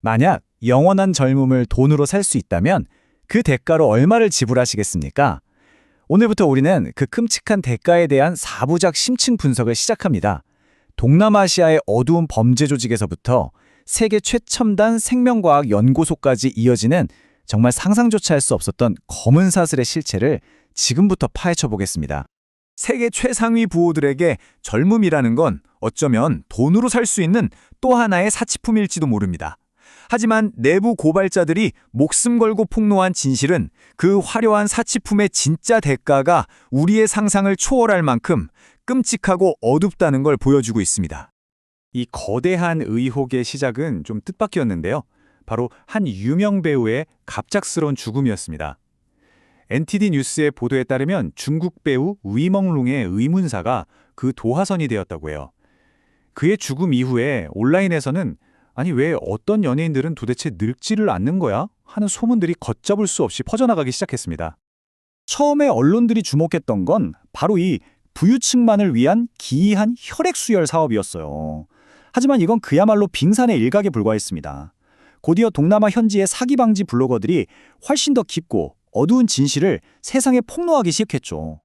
만약 영원한 젊음을 돈으로 살 수 있다면 그 대가로 얼마를 지불하시겠습니까? 오늘부터 우리는 그 끔찍한 대가에 대한 4부작 심층 분석을 시작합니다. 동남아시아의 어두운 범죄 조직에서부터 세계 최첨단 생명과학 연구소까지 이어지는 정말 상상조차 할 수 없었던 검은 사슬의 실체를 지금부터 파헤쳐 보겠습니다. 세계 최상위 부호들에게 젊음이라는 건 어쩌면 돈으로 살 수 있는 또 하나의 사치품일지도 모릅니다. 하지만 내부 고발자들이 목숨 걸고 폭로한 진실은 그 화려한 사치품의 진짜 대가가 우리의 상상을 초월할 만큼 끔찍하고 어둡다는 걸 보여주고 있습니다. 이 거대한 의혹의 시작은 좀 뜻밖이었는데요. 바로 한 유명 배우의 갑작스러운 죽음이었습니다. NTD 뉴스의 보도에 따르면 중국 배우 위멍룽의 의문사가 그 도화선이 되었다고 해요. 그의 죽음 이후에 온라인에서는 아니 왜 어떤 연예인들은 도대체 늙지를 않는 거야? 하는 소문들이 걷잡을 수 없이 퍼져나가기 시작했습니다. 처음에 언론들이 주목했던 건 바로 이 부유층만을 위한 기이한 혈액수혈 사업이었어요. 하지만 이건 그야말로 빙산의 일각에 불과했습니다. 곧이어 동남아 현지의 사기 방지 블로거들이 훨씬 더 깊고 어두운 진실을 세상에 폭로하기 시작했죠.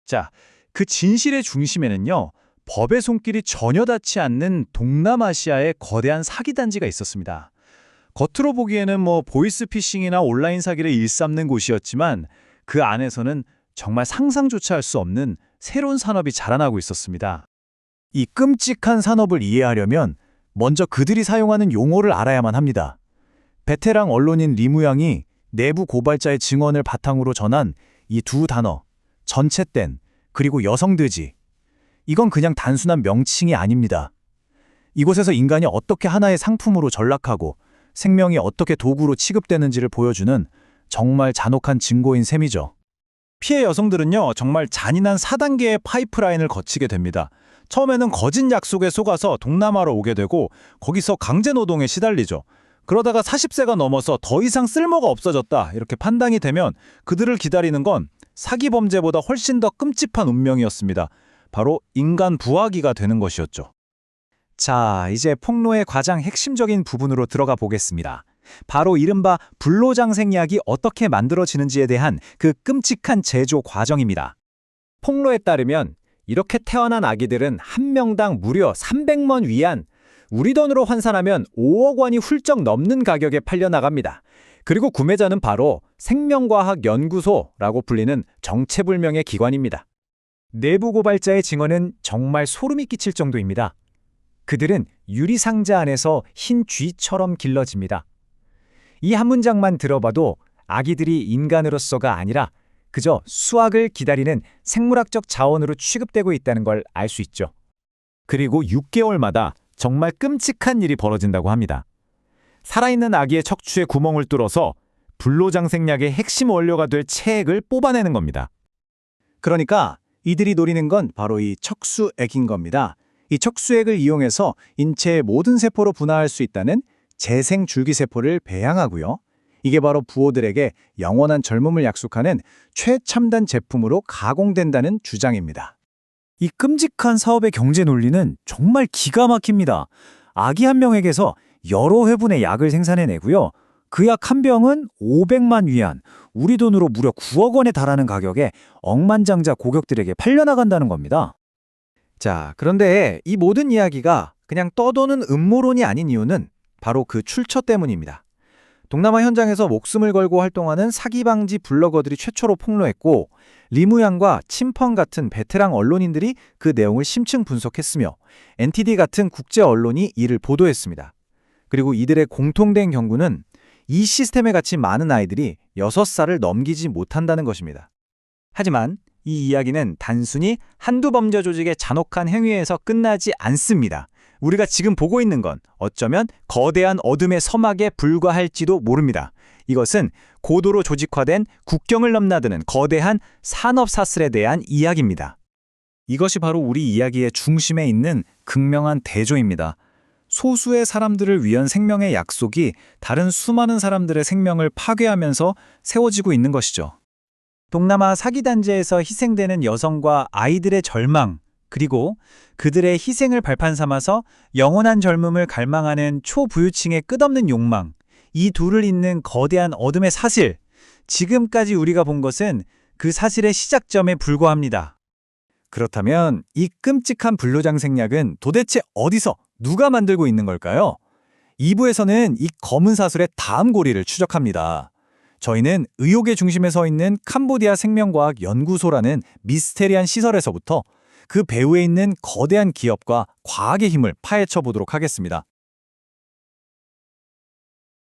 자, 그 진실의 중심에는요. 법의 손길이 전혀 닿지 않는 동남아시아의 거대한 사기단지가 있었습니다. 겉으로 보기에는 보이스피싱이나 온라인 사기를 일삼는 곳이었지만 그 안에서는 정말 상상조차 할 수 없는 새로운 산업이 자라나고 있었습니다. 이 끔찍한 산업을 이해하려면 먼저 그들이 사용하는 용어를 알아야만 합니다. 베테랑 언론인 리무양이 내부 고발자의 증언을 바탕으로 전한 이 두 단어, 전체땐 그리고 여성드지. 이건 그냥 단순한 명칭이 아닙니다. 이곳에서 인간이 어떻게 하나의 상품으로 전락하고 생명이 어떻게 도구로 취급되는지를 보여주는 정말 잔혹한 증거인 셈이죠. 피해 여성들은요, 정말 잔인한 4단계의 파이프라인을 거치게 됩니다. 처음에는 거짓 약속에 속아서 동남아로 오게 되고 거기서 강제노동에 시달리죠. 그러다가 40세가 넘어서 더 이상 쓸모가 없어졌다 이렇게 판단이 되면 그들을 기다리는 건 사기 범죄보다 훨씬 더 끔찍한 운명이었습니다. 바로 인간 부하기가 되는 것이었죠. 자, 이제 폭로의 가장 핵심적인 부분으로 들어가 보겠습니다. 바로 이른바 불로장생약이 어떻게 만들어지는지에 대한 그 끔찍한 제조 과정입니다. 폭로에 따르면 이렇게 태어난 아기들은 한 명당 무려 300만 위안, 우리 돈으로 환산하면 5억 원이 훌쩍 넘는 가격에 팔려나갑니다. 그리고 구매자는 바로 생명과학연구소라고 불리는 정체불명의 기관입니다. 내부 고발자의 증언은 정말 소름이 끼칠 정도입니다. 그들은 유리상자 안에서 흰 쥐처럼 길러집니다. 이 한 문장만 들어봐도 아기들이 인간으로서가 아니라 그저 수확을 기다리는 생물학적 자원으로 취급되고 있다는 걸 알 수 있죠. 그리고 6개월마다 정말 끔찍한 일이 벌어진다고 합니다. 살아있는 아기의 척추에 구멍을 뚫어서 불로장생약의 핵심 원료가 될 체액을 뽑아내는 겁니다. 그러니까 이들이 노리는 건 바로 이 척수액인 겁니다. 이 척수액을 이용해서 인체의 모든 세포로 분화할 수 있다는 재생 줄기세포를 배양하고요. 이게 바로 부호들에게 영원한 젊음을 약속하는 최첨단 제품으로 가공된다는 주장입니다. 이 끔찍한 사업의 경제 논리는 정말 기가 막힙니다. 아기 한 명에게서 여러 회분의 약을 생산해내고요. 그 약 한 병은 500만 위안, 우리 돈으로 무려 9억 원에 달하는 가격에 억만장자 고객들에게 팔려나간다는 겁니다. 자, 그런데 이 모든 이야기가 그냥 떠도는 음모론이 아닌 이유는 바로 그 출처 때문입니다. 동남아 현장에서 목숨을 걸고 활동하는 사기 방지 블로거들이 최초로 폭로했고 리무양과 침펑 같은 베테랑 언론인들이 그 내용을 심층 분석했으며 NTD 같은 국제 언론이 이를 보도했습니다. 그리고 이들의 공통된 경고는 이 시스템에 갇힌 많은 아이들이 6살을 넘기지 못한다는 것입니다. 하지만 이 이야기는 단순히 한두 범죄 조직의 잔혹한 행위에서 끝나지 않습니다. 우리가 지금 보고 있는 건 어쩌면 거대한 어둠의 서막에 불과할지도 모릅니다. 이것은 고도로 조직화된 국경을 넘나드는 거대한 산업사슬에 대한 이야기입니다. 이것이 바로 우리 이야기의 중심에 있는 극명한 대조입니다. 소수의 사람들을 위한 생명의 약속이 다른 수많은 사람들의 생명을 파괴하면서 세워지고 있는 것이죠. 동남아 사기단지에서 희생되는 여성과 아이들의 절망, 그리고 그들의 희생을 발판 삼아서 영원한 젊음을 갈망하는 초부유층의 끝없는 욕망, 이 둘을 잇는 거대한 어둠의 사실, 지금까지 우리가 본 것은 그 사실의 시작점에 불과합니다. 그렇다면 이 끔찍한 불로장 생략은 도대체 어디서 누가 만들고 있는 걸까요? 2부에서는 이 검은 사슬의 다음 고리를 추적합니다. 저희는 의혹의 중심에 서 있는 캄보디아 생명과학 연구소라는 미스테리한 시설에서부터 그 배후에 있는 거대한 기업과 과학의 힘을 파헤쳐 보도록 하겠습니다.